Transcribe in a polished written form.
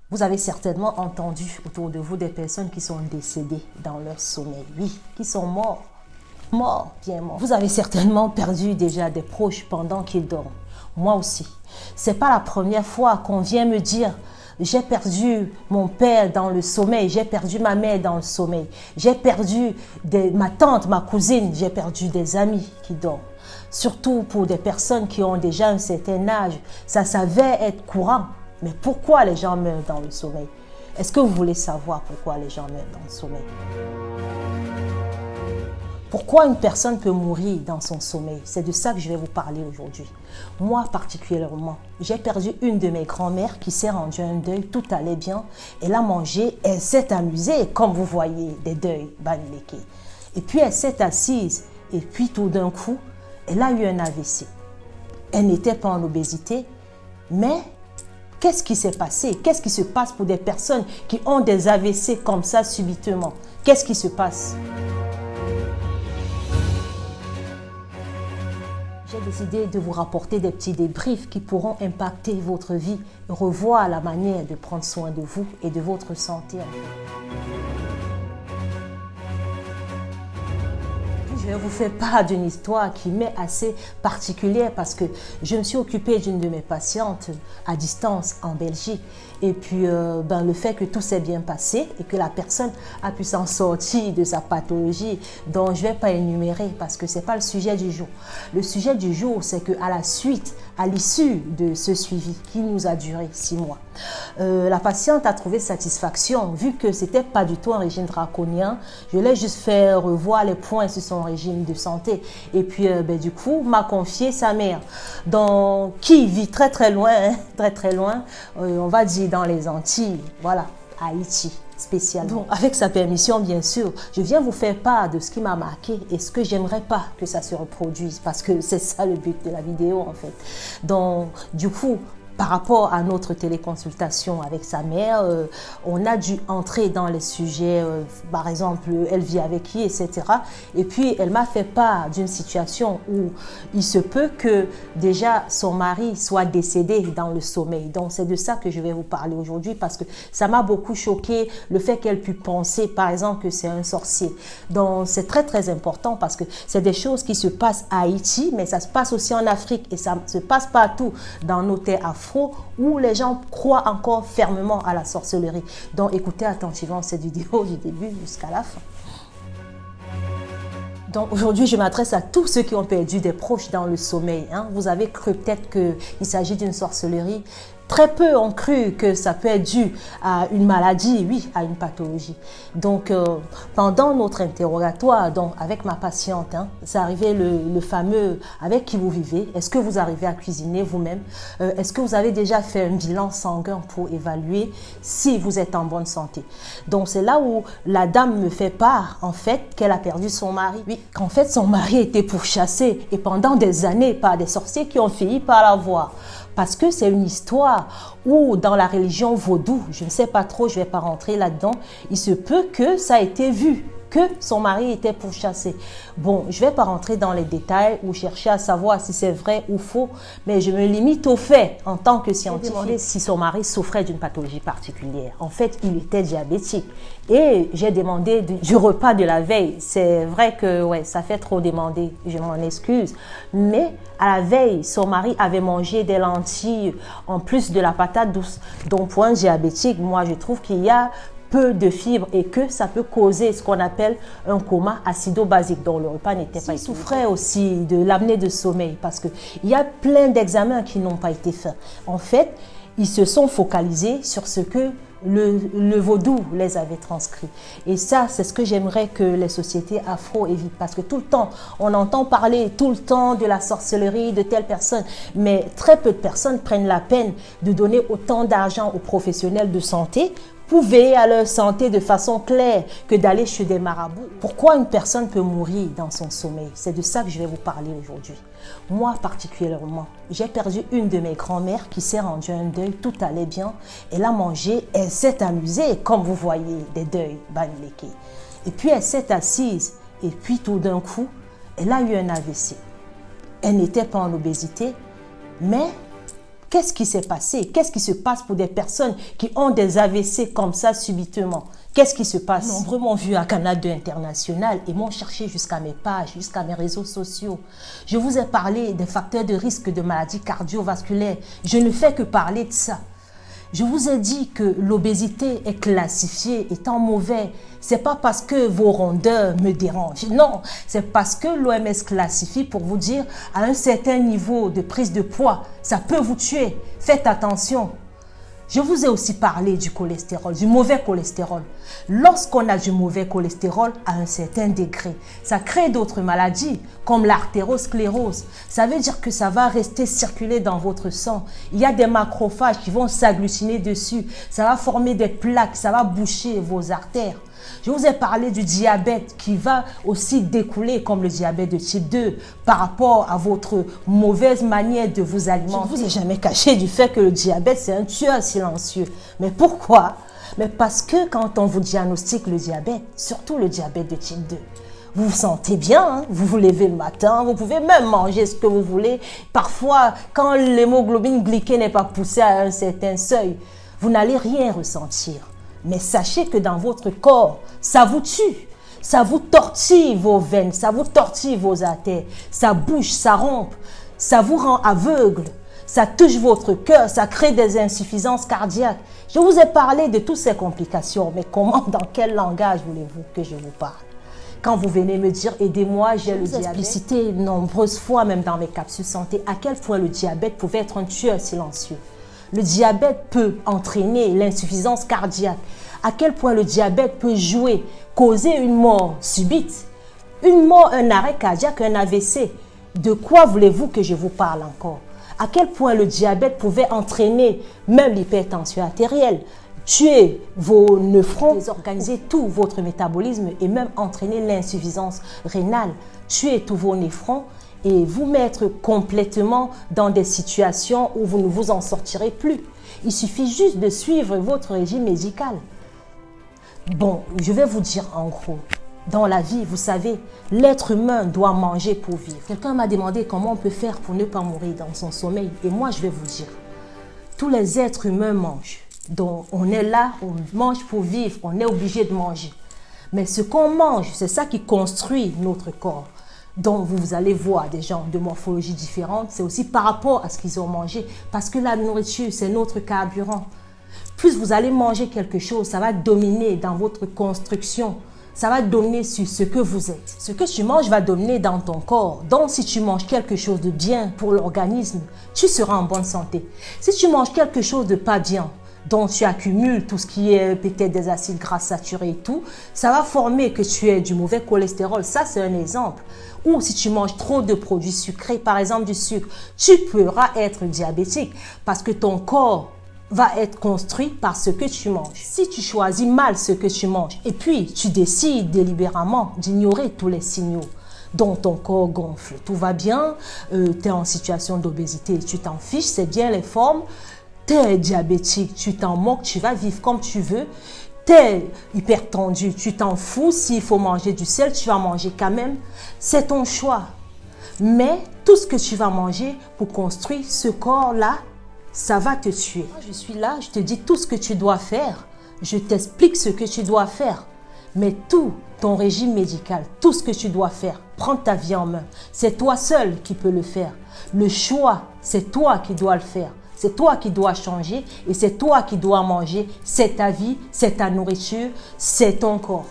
Vous avez certainement entendu autour de vous des personnes qui sont décédées dans leur sommeil. Oui, qui sont morts. Morts, bien morts. Vous avez certainement perdu déjà des proches pendant qu'ils dorment. Moi aussi. C'est pas la première fois qu'on vient me dire j'ai perdu mon père dans le sommeil, j'ai perdu ma mère dans le sommeil, j'ai perdu ma tante, ma cousine, j'ai perdu des amis qui dorment. Surtout pour des personnes qui ont déjà un certain âge, ça savait être courant. Mais pourquoi les gens meurent dans le sommeil? Est-ce que vous voulez savoir pourquoi les gens meurent dans le sommeil? Pourquoi une personne peut mourir dans son sommeil? C'est de ça que je vais vous parler aujourd'hui. Moi particulièrement, j'ai perdu une de mes grand-mères qui s'est rendue un deuil, tout allait bien. Elle a mangé, elle s'est amusée, comme vous voyez, des deuils, Banileke. Et puis elle s'est assise, et puis tout d'un coup, elle a eu un AVC. Elle n'était pas en obésité, mais qu'est-ce qui s'est passé? Qu'est-ce qui se passe pour des personnes qui ont des AVC comme ça subitement? Qu'est-ce qui se passe? J'ai décidé de vous rapporter des petits débriefs qui pourront impacter votre vie et revoir la manière de prendre soin de vous et de votre santé. Je vais vous faire part d'une histoire qui m'est assez particulière parce que je me suis occupée d'une de mes patientes à distance en Belgique. Et puis, le fait que tout s'est bien passé et que la personne a pu s'en sortir de sa pathologie, dont je ne vais pas énumérer parce que ce n'est pas le sujet du jour. Le sujet du jour, c'est qu'à la suite, à l'issue de ce suivi qui nous a duré 6 mois, la patiente a trouvé satisfaction vu que ce n'était pas du tout un régime draconien. Je l'ai juste fait revoir les points sur son régime de santé. Et puis, du coup, m'a confié sa mère, qui vit très très loin, très loin, on va dire dans les Antilles, voilà, Haïti spécialement. Donc, avec sa permission, bien sûr, je viens vous faire part de ce qui m'a marqué et ce que j'aimerais pas que ça se reproduise parce que c'est ça le but de la vidéo en fait. Donc, du coup, par rapport à notre téléconsultation avec sa mère, on a dû entrer dans les sujets, par exemple, elle vit avec qui, etc. Et puis, elle m'a fait part d'une situation où il se peut que déjà son mari soit décédé dans le sommeil. Donc, c'est de ça que je vais vous parler aujourd'hui parce que ça m'a beaucoup choqué le fait qu'elle puisse penser, par exemple, que c'est un sorcier. Donc, c'est très, très important parce que c'est des choses qui se passent à Haïti, mais ça se passe aussi en Afrique et ça se passe partout dans nos terres africaines où les gens croient encore fermement à la sorcellerie. Donc écoutez attentivement cette vidéo du début jusqu'à la fin. Donc aujourd'hui, je m'adresse à tous ceux qui ont perdu des proches dans le sommeil. Vous avez cru peut-être qu'il s'agit d'une sorcellerie. Très peu ont cru que ça peut être dû à une maladie, oui, à une pathologie. Donc, pendant notre interrogatoire, donc avec ma patiente, c'est arrivé le fameux « avec qui vous vivez ?» Est-ce que vous arrivez à cuisiner vous-même? Est-ce que vous avez déjà fait un bilan sanguin pour évaluer si vous êtes en bonne santé? Donc, c'est là où la dame me fait part, en fait, qu'elle a perdu son mari. Oui, qu'en fait, son mari était pourchassé et pendant des années par des sorciers qui ont fini par la voir. Parce que c'est une histoire où dans la religion vaudou, je ne sais pas trop, je ne vais pas rentrer là-dedans, il se peut que ça a été vu, que son mari était pourchassé. Bon, je ne vais pas rentrer dans les détails ou chercher à savoir si c'est vrai ou faux, mais je me limite aux faits en tant que scientifique. J'ai demandé si son mari souffrait d'une pathologie particulière. En fait, il était diabétique. Et j'ai demandé du repas de la veille. C'est vrai que ouais, ça fait trop demander, je m'en excuse. Mais à la veille, son mari avait mangé des lentilles en plus de la patate douce. Donc pour un diabétique, moi je trouve qu'il y a peu de fibres et que ça peut causer ce qu'on appelle un coma acido-basique dont le repas n'était pas. Il souffrait aussi de l'apnée de sommeil parce qu'il y a plein d'examens qui n'ont pas été faits. En fait, ils se sont focalisés sur ce que le vaudou les avait transcrits. Et ça, c'est ce que j'aimerais que les sociétés afro évitent. Parce que tout le temps, on entend parler tout le temps de la sorcellerie, de telle personne. Mais très peu de personnes prennent la peine de donner autant d'argent aux professionnels de santé pour veiller à leur santé de façon claire que d'aller chez des marabouts. Pourquoi une personne peut mourir dans son sommeil? C'est de ça que je vais vous parler aujourd'hui. Moi particulièrement, j'ai perdu une de mes grand-mères qui s'est rendue un deuil, tout allait bien. Elle a mangé, elle s'est amusée, comme vous voyez, des deuils, Banileke. Et puis elle s'est assise, et puis tout d'un coup, elle a eu un AVC. Elle n'était pas en obésité, mais Qu'est-ce qui s'est passé? Qu'est-ce qui se passe pour des personnes qui ont des AVC comme ça subitement? Qu'est-ce qui se passe? Nombreux m'ont vu à Canal 2 International et m'ont cherché jusqu'à mes pages, jusqu'à mes réseaux sociaux. Je vous ai parlé des facteurs de risque de maladies cardiovasculaires. Je ne fais que parler de ça. Je vous ai dit que l'obésité est classifiée étant mauvais. C'est pas parce que vos rondeurs me dérangent. Non, c'est parce que l'OMS classifie pour vous dire à un certain niveau de prise de poids, ça peut vous tuer. Faites attention. Je vous ai aussi parlé du cholestérol, du mauvais cholestérol. Lorsqu'on a du mauvais cholestérol à un certain degré, ça crée d'autres maladies comme l'artérosclérose. Ça veut dire que ça va rester circuler dans votre sang. Il y a des macrophages qui vont s'agglutiner dessus. Ça va former des plaques, ça va boucher vos artères. Je vous ai parlé du diabète qui va aussi découler comme le diabète de type 2 par rapport à votre mauvaise manière de vous alimenter. Je ne vous ai jamais caché du fait que le diabète, c'est un tueur silencieux. Mais pourquoi? Mais parce que quand on vous diagnostique le diabète, surtout le diabète de type 2, vous vous sentez bien, hein? Vous vous levez le matin, vous pouvez même manger ce que vous voulez. Parfois, quand l'hémoglobine glyquée n'est pas poussée à un certain seuil, vous n'allez rien ressentir. Mais sachez que dans votre corps, ça vous tue. Ça vous tortille vos veines, ça vous tortille vos artères. Ça bouge, ça rompt, ça vous rend aveugle. Ça touche votre cœur, ça crée des insuffisances cardiaques. Je vous ai parlé de toutes ces complications, mais comment, dans quel langage voulez-vous que je vous parle? Quand vous venez me dire, aidez-moi, j'ai le diabète. J'ai explicité nombreuses fois, même dans mes capsules santé, à quel point le diabète pouvait être un tueur silencieux. Le diabète peut entraîner l'insuffisance cardiaque. À quel point le diabète peut jouer, causer une mort subite, une mort, un arrêt cardiaque, un AVC. De quoi voulez-vous que je vous parle encore? À quel point le diabète pouvait entraîner même l'hypertension artérielle, tuer vos néphrons, désorganiser tout votre métabolisme et même entraîner l'insuffisance rénale, tuer tous vos néphrons et vous mettre complètement dans des situations où vous ne vous en sortirez plus. Il suffit juste de suivre votre régime médical. Bon, je vais vous dire en gros, dans la vie, vous savez, l'être humain doit manger pour vivre. Quelqu'un m'a demandé comment on peut faire pour ne pas mourir dans son sommeil. Et moi, je vais vous dire, tous les êtres humains mangent. Donc, on est là, on mange pour vivre, on est obligé de manger. Mais ce qu'on mange, c'est ça qui construit notre corps. Donc, vous allez voir des gens de morphologie différente. C'est aussi par rapport à ce qu'ils ont mangé. Parce que la nourriture, c'est notre carburant. Plus vous allez manger quelque chose, ça va dominer dans votre construction. Ça va dominer sur ce que vous êtes. Ce que tu manges va dominer dans ton corps. Donc, si tu manges quelque chose de bien pour l'organisme, tu seras en bonne santé. Si tu manges quelque chose de pas bien, dont tu accumules tout ce qui est peut-être des acides gras saturés et tout, ça va former que tu aies du mauvais cholestérol. Ça, c'est un exemple. Ou si tu manges trop de produits sucrés, par exemple du sucre, tu pourras être diabétique parce que ton corps va être construit par ce que tu manges. Si tu choisis mal ce que tu manges et puis tu décides délibérément d'ignorer tous les signaux, donc ton corps gonfle, tout va bien, tu es en situation d'obésité, tu t'en fiches, c'est bien les formes, tu es diabétique, tu t'en moques, tu vas vivre comme tu veux, tu es hypertendu, tu t'en fous, s'il faut manger du sel, tu vas manger quand même, c'est ton choix. Mais tout ce que tu vas manger pour construire ce corps-là, ça va te tuer. Moi, je suis là, je te dis tout ce que tu dois faire. Je t'explique ce que tu dois faire. Mais tout ton régime médical, tout ce que tu dois faire, prends ta vie en main. C'est toi seul qui peux le faire. Le choix, c'est toi qui dois le faire. C'est toi qui dois changer et c'est toi qui dois manger. C'est ta vie, c'est ta nourriture, c'est ton corps.